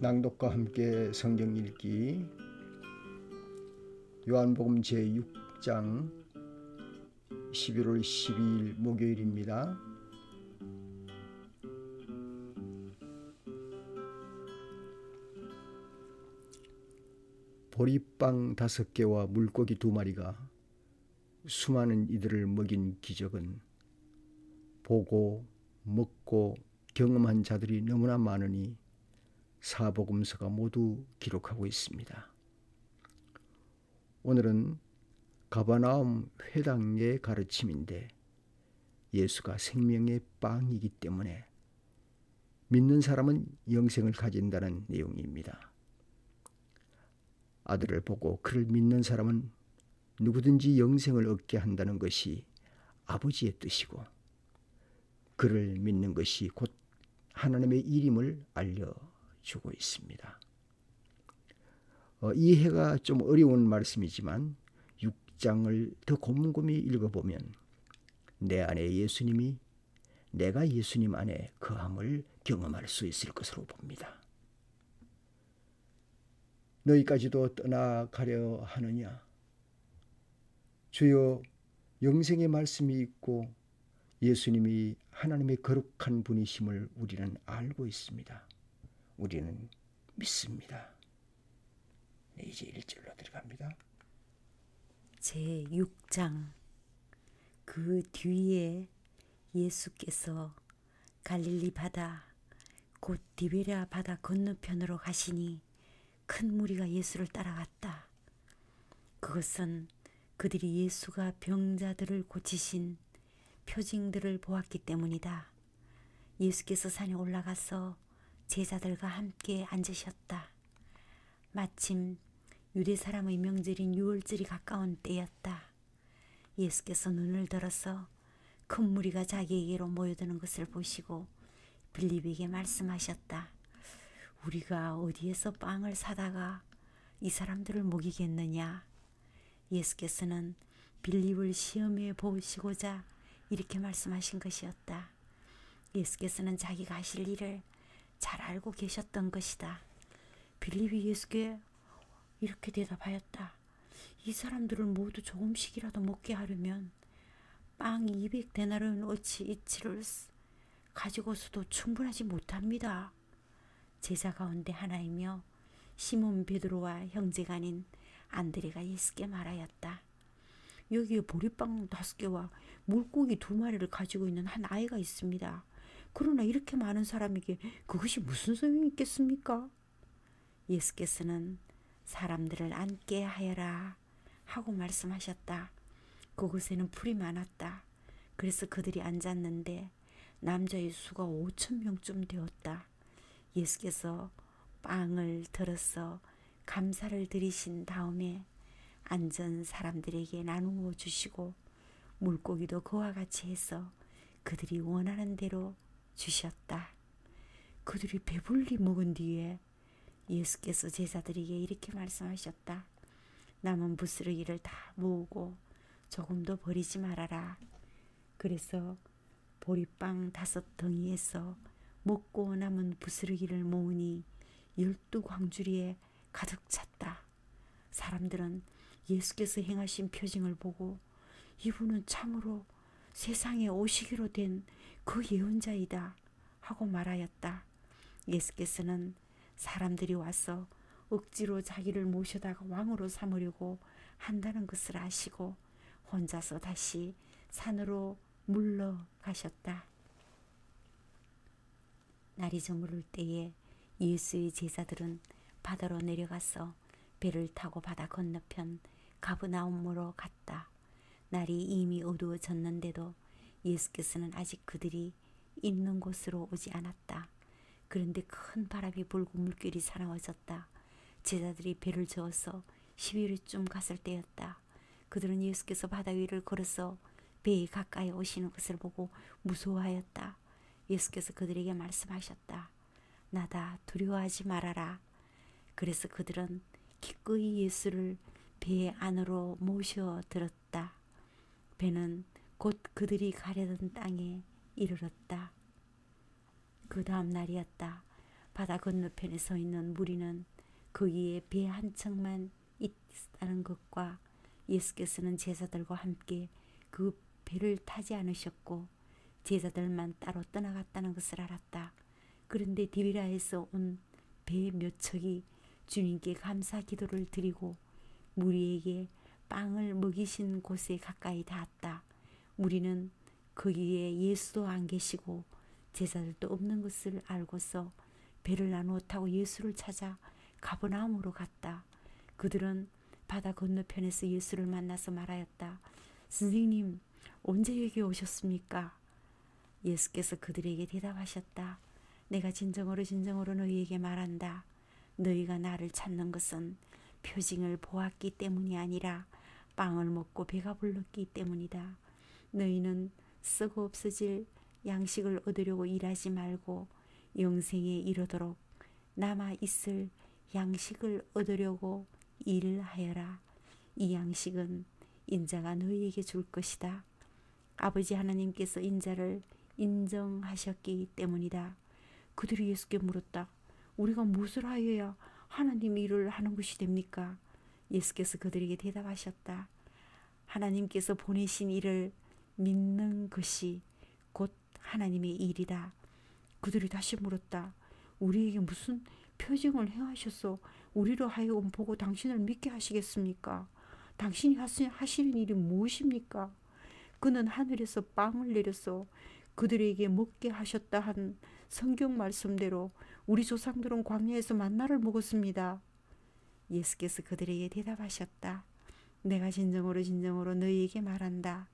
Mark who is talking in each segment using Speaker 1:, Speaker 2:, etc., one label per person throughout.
Speaker 1: 낭독과 함께 성경 읽기 요한복음 제6장 11월 12일 목요일입니다. 보리빵 5개와 물고기 2마리가 수많은 이들을 먹인 기적은 보고 먹고 경험한 자들이 너무나 많으니 사복음서가 모두 기록하고 있습니다. 오늘은 가버나움 회당의 가르침인데 예수가 생명의 빵이기 때문에 믿는 사람은 영생을 가진다는 내용입니다. 아들을 보고 그를 믿는 사람은 누구든지 영생을 얻게 한다는 것이 아버지의 뜻이고 그를 믿는 것이 곧 하나님의 일임을 알려주고 있습니다. 이해가 좀 어려운 말씀이지만 6장을 더 곰곰이 읽어보면 내 안에 예수님이 내가 예수님 안에 거함을 경험할 수 있을 것으로 봅니다. 너희까지도 떠나가려 하느냐? 주여, 영생의 말씀이 있고 예수님이 하나님의 거룩한 분이심을 우리는 알고 있습니다. 우리는 믿습니다. 네, 이제 1절로 들어갑니다.
Speaker 2: 제6장 그 뒤에 예수께서 갈릴리 바다 곧 디베랴 바다 건너편으로 가시니 큰 무리가 예수를 따라갔다. 그것은 그들이 예수가 병자들을 고치신 표징들을 보았기 때문이다. 예수께서 산에 올라가서 제자들과 함께 앉으셨다. 마침 유대 사람의 명절인 유월절이 가까운 때였다. 예수께서 눈을 들어서 큰 무리가 자기에게로 모여드는 것을 보시고 빌립에게 말씀하셨다. 우리가 어디에서 빵을 사다가 이 사람들을 먹이겠느냐? 예수께서는 빌립을 시험해 보시고자 이렇게 말씀하신 것이었다. 예수께서는 자기가 하실 일을 잘 알고 계셨던 것이다. 빌립이 예수께 이렇게 대답하였다. 이 사람들을 모두 조금씩이라도 먹게 하려면 빵 200데나리온어치 이치를 가지고서도 충분하지 못합니다. 제자 가운데 하나이며 시몬 베드로와 형제가 아닌 안드레가 예수께 말하였다. 여기에 보리빵 5개와 물고기 2마리를 가지고 있는 한 아이가 있습니다. 그러나 이렇게 많은 사람에게 그것이 무슨 소용이 있겠습니까? 예수께서는 사람들을 앉게 하여라 하고 말씀하셨다. 그곳에는 풀이 많았다. 그래서 그들이 앉았는데 남자의 수가 5,000명쯤 되었다. 예수께서 빵을 들어서 감사를 드리신 다음에 앉은 사람들에게 나누어 주시고 물고기도 그와 같이 해서 그들이 원하는 대로 주셨다. 그들이 배불리 먹은 뒤에 예수께서 제자들에게 이렇게 말씀하셨다. 남은 부스러기를 다 모으고 조금도 버리지 말아라. 그래서 보리빵 5덩이에서 먹고 남은 부스러기를 모으니 12광주리에 가득 찼다. 사람들은 예수께서 행하신 표징을 보고 이분은 참으로 세상에 오시기로 된 그 예언자이다 하고 말하였다. 예수께서는 사람들이 와서 억지로 자기를 모셔다가 왕으로 삼으려고 한다는 것을 아시고 혼자서 다시 산으로 물러가셨다. 날이 저무를 때에 예수의 제자들은 바다로 내려가서 배를 타고 바다 건너편 가버나움으로 갔다. 날이 이미 어두워졌는데도 예수께서는 아직 그들이 있는 곳으로 오지 않았다. 그런데 큰 바람이 불고 물결이 사나워졌다. 제자들이 배를 저어서 11회쯤 갔을 때였다. 그들은 예수께서 바다 위를 걸어서 배에 가까이 오시는 것을 보고 무서워하였다. 예수께서 그들에게 말씀하셨다. 나다, 두려워하지 말아라. 그래서 그들은 기꺼이 예수를 배 안으로 모셔 들었다. 배는 곧 그들이 가려던 땅에 이르렀다. 그 다음 날이었다. 바다 건너편에 서 있는 무리는 거기에 배 한 척만 있다는 것과 예수께서는 제자들과 함께 그 배를 타지 않으셨고 제자들만 따로 떠나갔다는 것을 알았다. 그런데 디비라에서 온 배 몇 척이 주님께 감사 기도를 드리고 무리에게 빵을 먹이신 곳에 가까이 닿았다. 무리는 거기에 예수도 안 계시고 제자들도 없는 것을 알고서 배를 나누어 타고 예수를 찾아 가버나움으로 갔다. 그들은 바다 건너편에서 예수를 만나서 말하였다. 선생님, 언제 여기 오셨습니까? 예수께서 그들에게 대답하셨다. 내가 진정으로 너희에게 말한다. 너희가 나를 찾는 것은 표징을 보았기 때문이 아니라 빵을 먹고 배가 불렀기 때문이다. 너희는 썩어 없어질 양식을 얻으려고 일하지 말고 영생에 이르도록 남아 있을 양식을 얻으려고 일하여라. 이 양식은 인자가 너희에게 줄 것이다. 아버지 하나님께서 인자를 인정하셨기 때문이다. 그들이 예수께 물었다. 우리가 무엇을 하여야 하나님 일을 하는 것이 됩니까? 예수께서 그들에게 대답하셨다. 하나님께서 보내신 일을 믿는 것이 곧 하나님의 일이다. 그들이 다시 물었다. 우리에게 무슨 표징을 행하셔서 우리로 하여금 보고 당신을 믿게 하시겠습니까? 당신이 하시는 일이 무엇입니까? 그는 하늘에서 빵을 내려서 그들에게 먹게 하셨다 한 성경 말씀대로 우리 조상들은 광야에서 만나를 먹었습니다. 예수께서 그들에게 대답하셨다. 내가 진정으로 너희에게 말한다.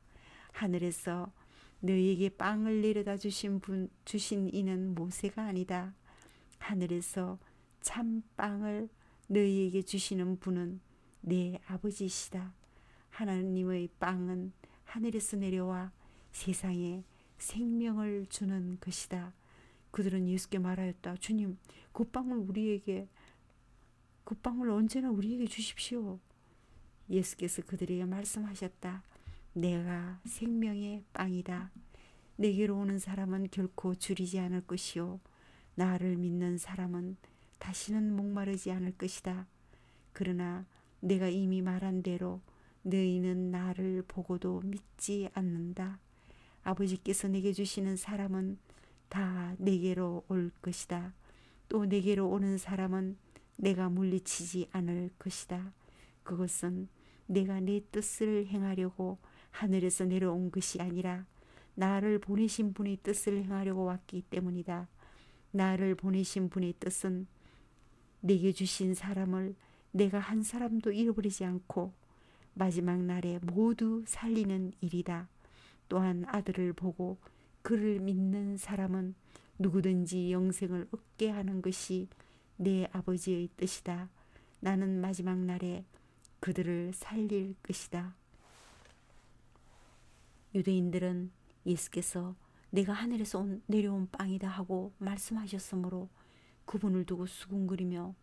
Speaker 2: 하늘에서 너희에게 빵을 내려다 주신 이는 모세가 아니다. 하늘에서 참 빵을 너희에게 주시는 분은 내 아버지시다. 하나님의 빵은 하늘에서 내려와 세상에 생명을 주는 것이다. 그들은 예수께 말하였다. 주님, 그 빵을 언제나 우리에게 주십시오. 예수께서 그들에게 말씀하셨다. 내가 생명의 빵이다. 내게로 오는 사람은 결코 줄이지 않을 것이요 나를 믿는 사람은 다시는 목마르지 않을 것이다. 그러나 내가 이미 말한 대로 너희는 나를 보고도 믿지 않는다. 아버지께서 내게 주시는 사람은 다 내게로 올 것이다. 또 내게로 오는 사람은 내가 물리치지 않을 것이다. 그것은 내가 내 뜻을 행하려고 하늘에서 내려온 것이 아니라 나를 보내신 분의 뜻을 행하려고 왔기 때문이다. 나를 보내신 분의 뜻은 내게 주신 사람을 내가 한 사람도 잃어버리지 않고 마지막 날에 모두 살리는 일이다. 또한 아들을 보고 그를 믿는 사람은 누구든지 영생을 얻게 하는 것이 내 아버지의 뜻이다. 나는 마지막 날에 그들을 살릴 것이다. 유대인들은 예수께서 내가 하늘에서 내려온 빵이다 하고 말씀하셨으므로 그분을 두고 수군거리며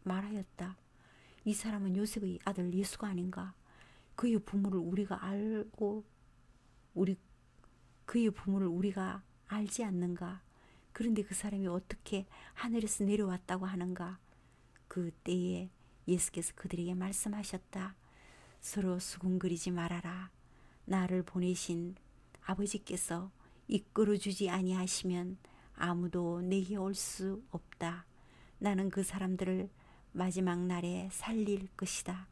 Speaker 2: 말하였다. 이 사람은 요셉의 아들 예수가 아닌가? 그의 부모를 우리가 알지 않는가? 그런데 그 사람이 어떻게 하늘에서 내려왔다고 하는가? 그때에 예수께서 그들에게 말씀하셨다. 서로 수군거리지 말아라. 나를 보내신 아버지께서 이끌어주지 아니하시면 아무도 내게 올 수 없다. 나는 그 사람들을 마지막 날에 살릴 것이다.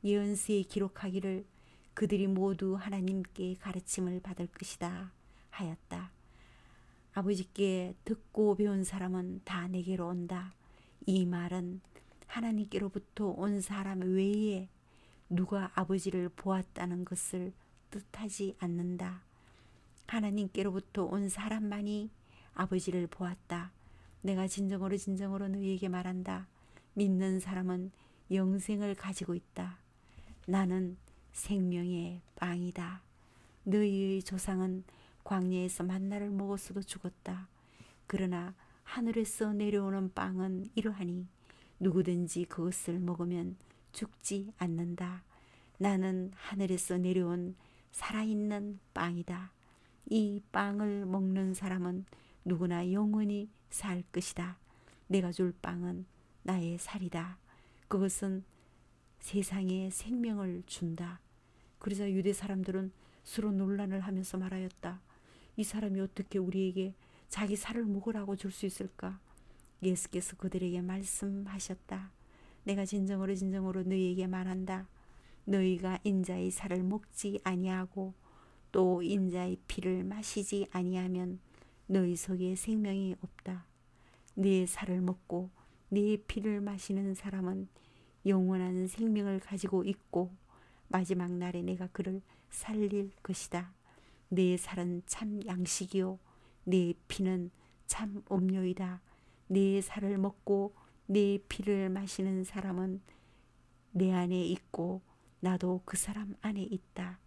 Speaker 2: 예언서에 기록하기를 그들이 모두 하나님께 가르침을 받을 것이다 하였다. 아버지께 듣고 배운 사람은 다 내게로 온다. 이 말은 하나님께로부터 온 사람 외에 누가 아버지를 보았다는 것을 뜻하지 않는다. 하나님께로부터 온 사람만이 아버지를 보았다. 내가 진정으로 너희에게 말한다. 믿는 사람은 영생을 가지고 있다. 나는 생명의 빵이다. 너희의 조상은 광야에서 만나를 먹었어도 죽었다. 그러나 하늘에서 내려오는 빵은 이러하니 누구든지 그것을 먹으면 죽지 않는다. 나는 하늘에서 내려온 살아있는 빵이다. 이 빵을 먹는 사람은 누구나 영원히 살 것이다. 내가 줄 빵은 나의 살이다. 그것은 세상에 생명을 준다. 그러자 유대 사람들은 서로 논란을 하면서 말하였다. 이 사람이 어떻게 우리에게 자기 살을 먹으라고 줄 수 있을까? 예수께서 그들에게 말씀하셨다. 내가 진정으로 너희에게 말한다. 너희가 인자의 살을 먹지 아니하고 또 인자의 피를 마시지 아니하면 너희 속에 생명이 없다. 내 살을 먹고 내 피를 마시는 사람은 영원한 생명을 가지고 있고 마지막 날에 내가 그를 살릴 것이다. 내 살은 참 양식이요 내 피는 참 음료이다. 내 살을 먹고 내 피를 마시는 사람은 내 안에 있고 나도 그 사람 안에 있다.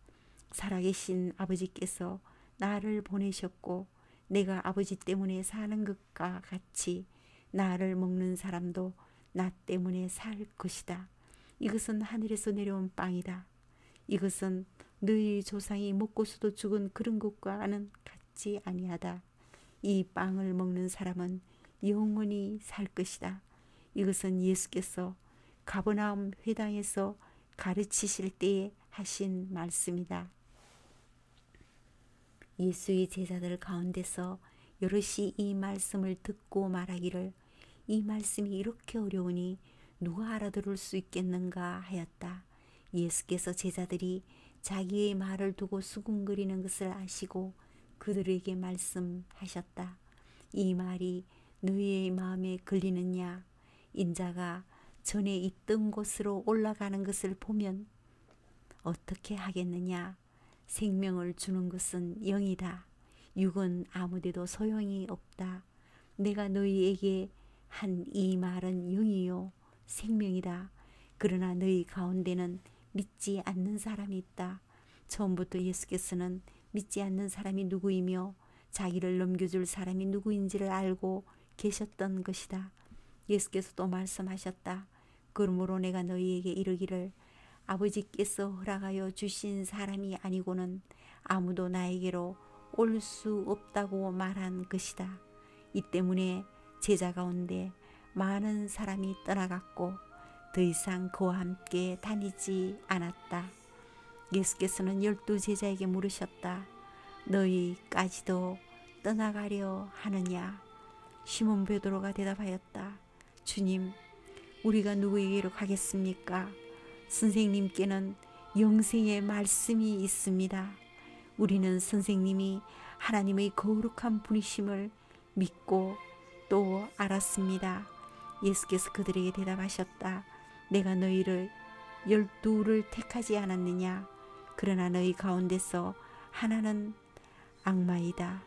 Speaker 2: 살아계신 아버지께서 나를 보내셨고 내가 아버지 때문에 사는 것과 같이 나를 먹는 사람도 나 때문에 살 것이다. 이것은 하늘에서 내려온 빵이다. 이것은 너희 조상이 먹고서도 죽은 그런 것과는 같지 아니하다. 이 빵을 먹는 사람은 영원히 살 것이다. 이것은 예수께서 가버나움 회당에서 가르치실 때에 하신 말씀이다. 예수의 제자들 가운데서 여럿이 이 말씀을 듣고 말하기를 이 말씀이 이렇게 어려우니 누가 알아들을 수 있겠는가 하였다. 예수께서 제자들이 자기의 말을 두고 수군거리는 것을 아시고 그들에게 말씀하셨다. 이 말이 너희의 마음에 걸리느냐? 인자가 전에 있던 곳으로 올라가는 것을 보면 어떻게 하겠느냐? 생명을 주는 것은 영이다. 육은 아무데도 소용이 없다. 내가 너희에게 한 이 말은 영이요 생명이다. 그러나 너희 가운데는 믿지 않는 사람이 있다. 처음부터 예수께서는 믿지 않는 사람이 누구이며 자기를 넘겨줄 사람이 누구인지를 알고 계셨던 것이다. 예수께서 또 말씀하셨다. 그러므로 내가 너희에게 이르기를 아버지께서 허락하여 주신 사람이 아니고는 아무도 나에게로 올 수 없다고 말한 것이다. 이 때문에 제자 가운데 많은 사람이 떠나갔고 더 이상 그와 함께 다니지 않았다. 예수께서는 12 제자에게 물으셨다. 너희까지도 떠나가려 하느냐? 시몬 베드로가 대답하였다. 주님, 우리가 누구에게로 가겠습니까? 선생님께는 영생의 말씀이 있습니다. 우리는 선생님이 하나님의 거룩한 분이심을 믿고 또 알았습니다. 예수께서 그들에게 대답하셨다. 내가 너희를 12를 택하지 않았느냐? 그러나 너희 가운데서 하나는 악마이다.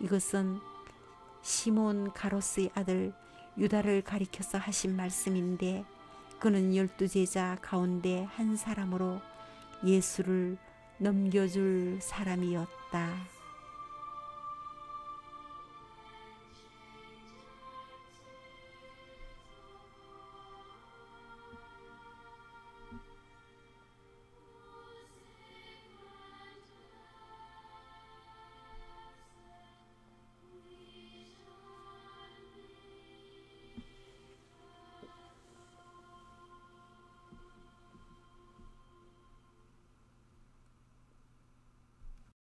Speaker 2: 이것은 시몬 가롯의 아들 유다를 가리켜서 하신 말씀인데 그는 12 제자 가운데 한 사람으로 예수를 넘겨줄 사람이었다.